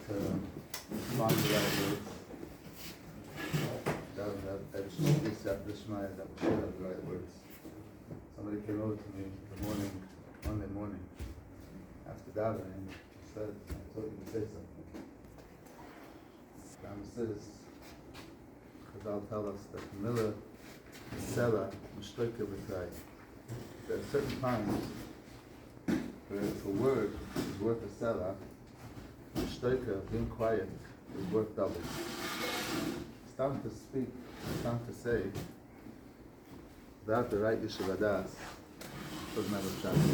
to find the right words. That we should have the right words. Somebody came over to me Monday morning, after davening, and said, I told you to say something. Ram says, Chazal tell us that Miller, Sela, Mishtoike B'Tay. There are certain times where if a word is worth a Sela, Mishtoike, being quiet, is worth double. It's time to speak, it's time to say, without the right Yeshiva Das, doesn't have a chance.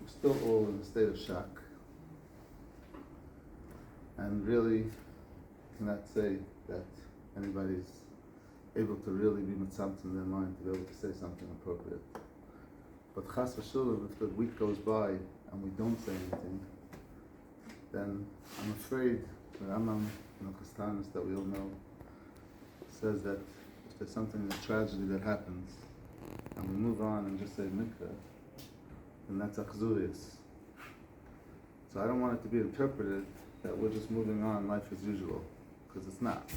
We're still all in a state of shock, and really cannot say that anybody's able to really be mitzamtzim in their mind to be able to say something appropriate. But chas v'shulam, if the week goes by and we don't say anything, then I'm afraid the Rambam in the Kastanis that we all know says that if there's something, a tragedy that happens, and we move on and just say mikveh, then that's achzurius. So I don't want it to be interpreted that we're just moving on, life as usual, because it's not.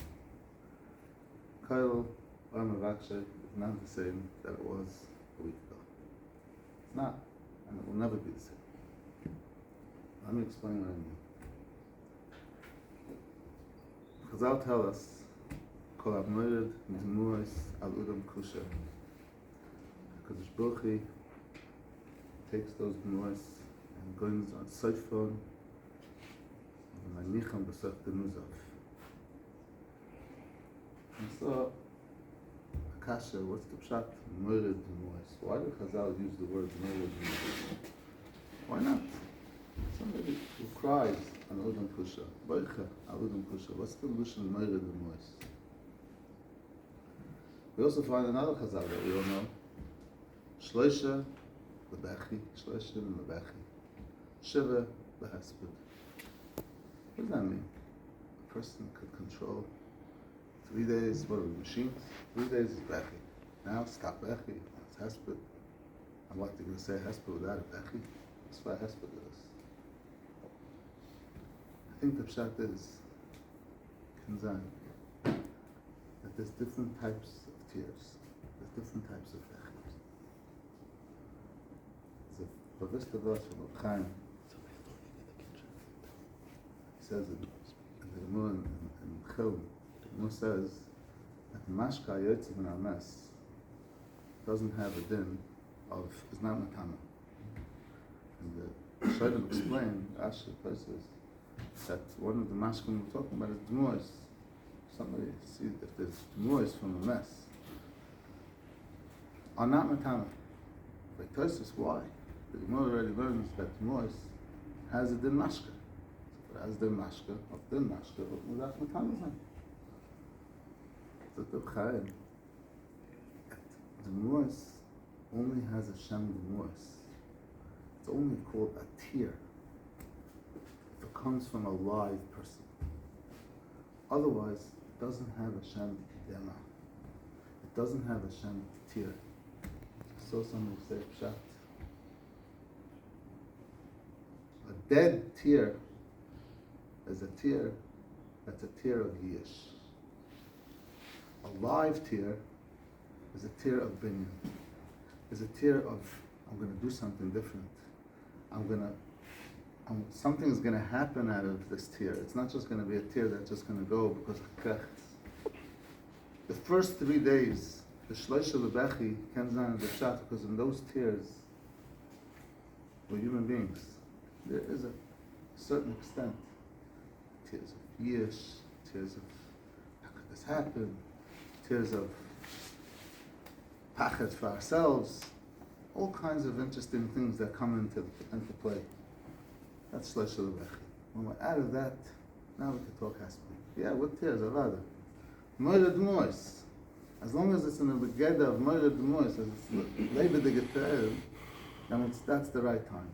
Kollel Ohr Mevakshei is not the same that it was a week ago. It's not, and it will never be the same. Let me explain what I mean. Chazal tell us, Kollel Ohr Mevakshei al Udam Kusha. Because Baruch Hu takes those memories and goes on Seifon and Manicham B'Sach Denuzav. And so, Akasha, what's the pshat? Murdered memories. Why did Chazal use the word murdered memories? Why not? Somebody who cries on Udam Kusha, Boicha al Udam Kusha. What's the Lushan murdered memories? We also find another Chazal that we all know. Shloisha Lebechi, Shloisha Lebechi, Shiva Lehesped. What does that mean? A person could control 3 days, what are we, machines? 3 days is Bechi. Now stop Bechi, now it's Hesped. And what, they're going to say Hesped without a Bechi? That's why Hesped is. I think the pshat is, Kinzan, that there's different types of tears. There's different types of Bechi. But this to us from Rav Chaim, he says in the Gemara in Chil, the Gemara says that the Mashka Yotze min Ames doesn't have a din of, is not matama. And the Shaitim explained, Rashi places, that one of the Mashka we're talking about is Dmuos. Somebody sees if there's Dmuos from a mess, are not matama. Like Tosis, why? The Gemara already learns that Mois has a din mashka. So it has din mashka, but without matamazan. So the Chaim, the Mois only has a shem the Mois. It's only called a tear if it comes from a live person. Otherwise, it doesn't have a shem dema. It doesn't have a shem tear. So somebody say pshat. A dead tear is a tear that's a tear of yish. A live tear is a tear of binyan. Is a tear of, I'm going to do something different. Something is going to happen out of this tear. It's not just going to be a tear that's just going to go because of krechts. The first 3 days, the shloisha lebechi comes down the pshat because in those tears, we're human beings. There is a certain extent, tears of yish, tears of how could this happen, tears of pachet for ourselves, all kinds of interesting things that come into play. That's shloisha lebechi. When we're out of that, now we can talk haspel. Yeah, what tears? Avada. Moired mois. As long as it's in the begeda of moired mois, as it's labor de geter, then that's the right time.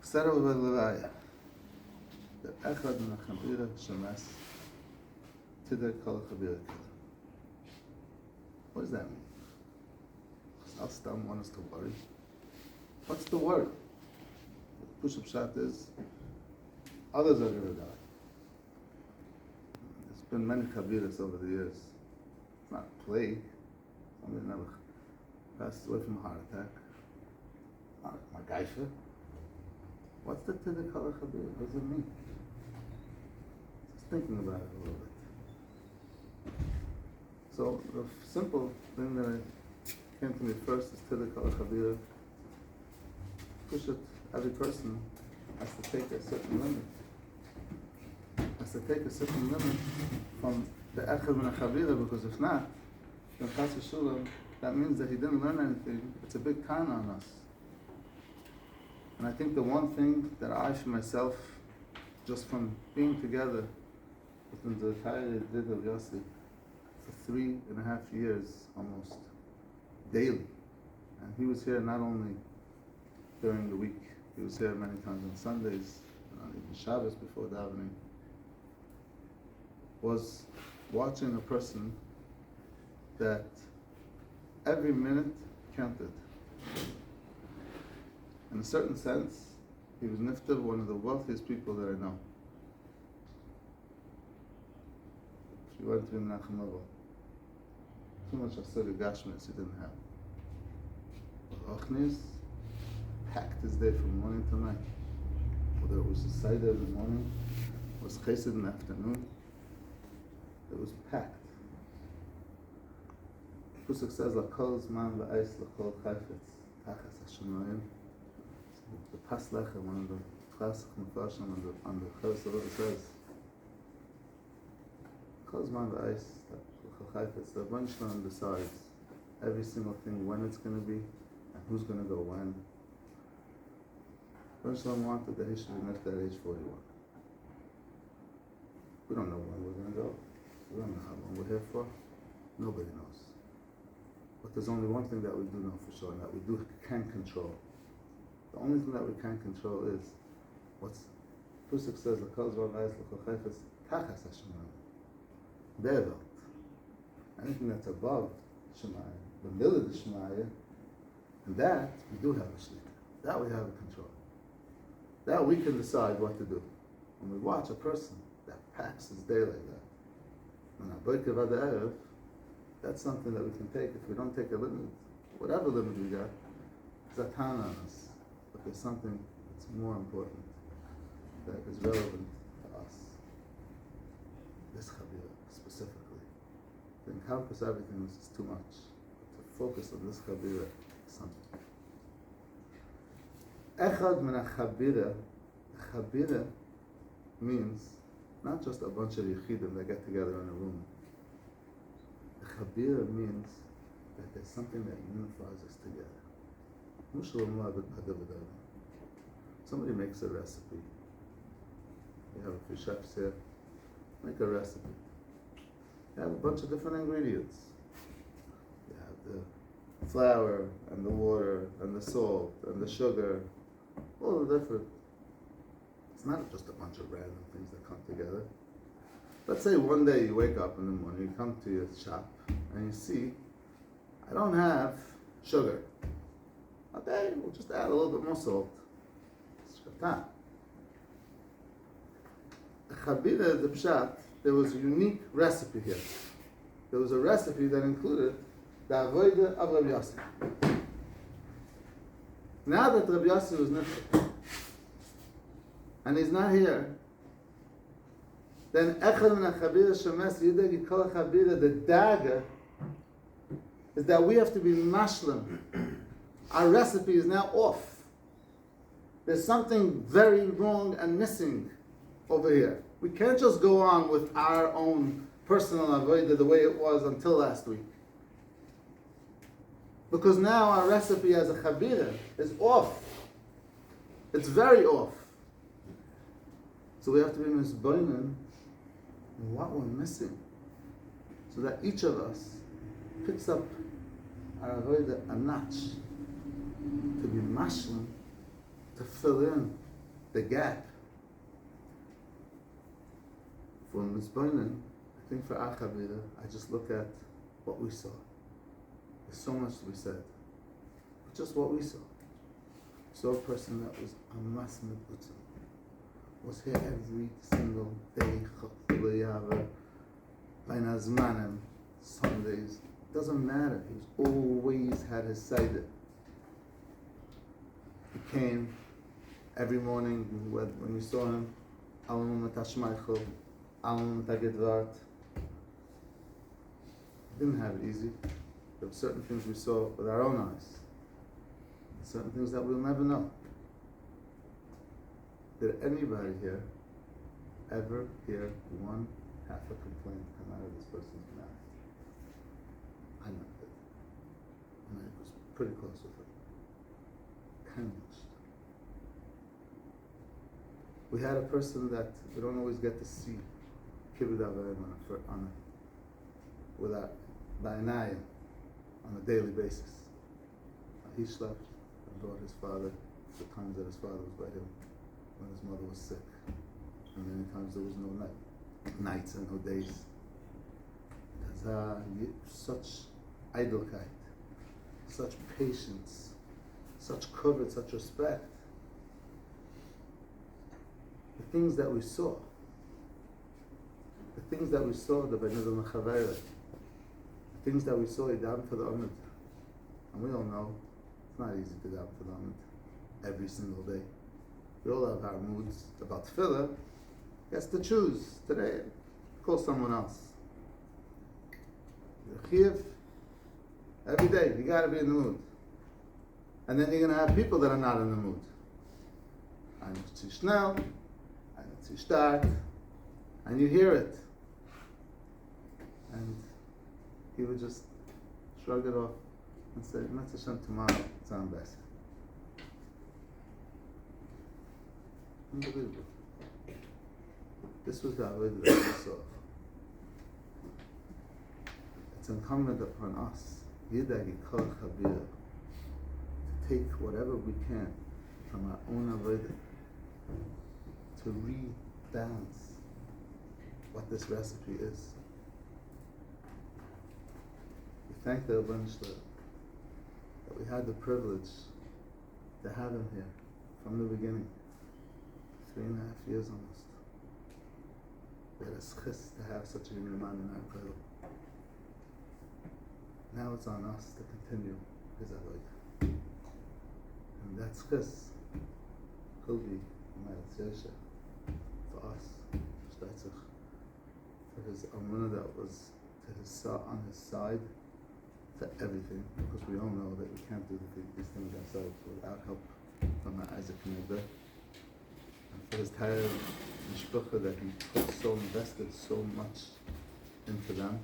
Ksero v'levaya. The echad min ha'chabira shemes tidei kol ha'chabira kela. What does that mean? I'll want us to worry. What's the word? The push-up shot is, others are going to die. There's been many chaviras over the years. It's not a plague. Somebody never passed away from a heart attack. Not a gaifa. What's the Tidei Kol Chavira? What does it mean? Just thinking about it a little bit. So the simple thing that came to me first is Tidei Kol Chavira. Push it. Every person has to take a certain limit. Has to take a certain limit from the Echad Min HaChavira, because if not, then Chas v'Shulam, that means that he didn't learn anything. It's a big time on us. And I think the one thing that I, for myself, just from being together with the entire Did of Yossi for 3.5 years almost, daily. And he was here not only during the week, he was here many times on Sundays, even Shabbos before davening, was watching a person that every minute counted. In a certain sense, he was nifter, one of the wealthiest people that I know. She went to Menachem Level. Too much Asuri Gashmis he didn't have. But Ochnis packed his day from morning to night. Whether it was a Seder in the morning, or was Chesed in the afternoon, it was packed. Pusuk says, L'kol zman v'eis l'kol chayfetz, tachas Hashemayim. The Paslechem, one of the classic Mepharshim on the Chos of it says, L'kol zman v'eis l'kol chayfetz, the Rebbeinu Shalom decides every single thing, when it's going to be, and who's going to go when. Rebbeinu Shalom wanted that he should be nifter at age 41. We don't know when we're going to go. We don't know how long we're here for. Nobody knows. But there's only one thing that we do know for sure, and that we can control. The only thing that we can control is what's Pusuk says, L'kol zman v'eis l'kol chayfetz, tachas Hashemayim. Their belt. Anything that's above Shemayim, the middle of the Shemayim, and that we do have a shlicha. That we have a control. That we can decide what to do. When we watch a person that packs his day like that, and Aboikev Ad Erev, that's something that we can take. If we don't take a limit, whatever limit we got, it's a tan on us. But there's something that's more important, that is relevant to us. This Chavira, specifically. To encompass everything is too much. But to focus on this Chavira is something. Echad min ha-Chavira. Chavira means not just a bunch of Yechidim that get together in a room. The Chavira means that there's something that unifies us together. Somebody makes a recipe. You have a few chefs here. Make a recipe. You have a bunch of different ingredients. You have the flour and the water and the salt and the sugar. All the different. It's not just a bunch of random things that come together. Let's say one day you wake up in the morning, you come to your shop, and you see, I don't have sugar. Okay, we'll just add a little bit more salt. Shkatan. The Chavira, the Pshat, there was a unique recipe here. There was a recipe that included the Avodah of Rav Yossi. Now that Rav Yossi was nifter, and he's not here, then Echad min ha-Chavira shemes yidei kol ha-Chavira, the dagger is that we have to be mashlim. Our recipe is now off. There's something very wrong and missing over here. We can't just go on with our own personal avodah the way it was until last week. Because now our recipe as a Chavira is off. It's very off. So we have to be misboinen in what we're missing, so that each of us picks up our avodah a notch, to be mashlim, to fill in the gap. For misboinen, I think for our Chavira, I just look at what we saw. There's so much to be said, but just what we saw. saw a person that was a masmid utzim, was here every single day, Zmanim, Sundays, doesn't matter. He always had his seder. He came every morning when we saw him, Alon Matashmaichel, Alon Matagedvart. Didn't have it easy. There were certain things we saw with our own eyes, certain things that we'll never know. Did anybody here ever hear one half a complaint come out of this person's mouth? I never did. And I was pretty close with him. Kind of. We had a person that we don't always get to see Kibbud Avayim without Ba'inayim on a daily basis. He slept and brought his father the times that his father was by him when his mother was sick. And many times there was no nights and no days. Such idolkeit, such patience, such covet, such respect. The things that we saw, the Benidul Mechaveira, the things that we saw, he davened for the Amid. And we all know, it's not easy to daven for the Amid every single day. We all have our moods about tefillah. He has to choose. Today, call someone else. Chiyuv, every day, you gotta be in the mood. And then you're gonna have people that are not in the mood. I'm too schnell, I'm too stark, and you hear it. And he would just shrug it off and say, Mitzvah Hashem, tomorrow, it's on best. Unbelievable. This was the avodah that we saw. It's incumbent upon us, Yidagi Kol Chabir, to take whatever we can from our own avodah to rebalance what this recipe is. We thank the Rebbeinu Shlem that we had the privilege to have him here from the beginning, 3.5 years almost. We had a schis to have such a young man in our kollel. Now it's on us to continue his avodah. And that schis could be for us, for his amunah that was on his side, for everything, because we all know that we can't do these things ourselves without help from our Isaac and Rebbe. And for his entire mishpacha that he invested so much into them.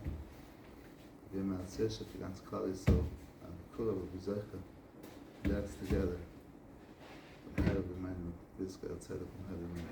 The Matzesha, the ganz Klal Yisrael, and Kula will be Zeicha, that's together. From Herb and Man, this guy outside of Herb and Man.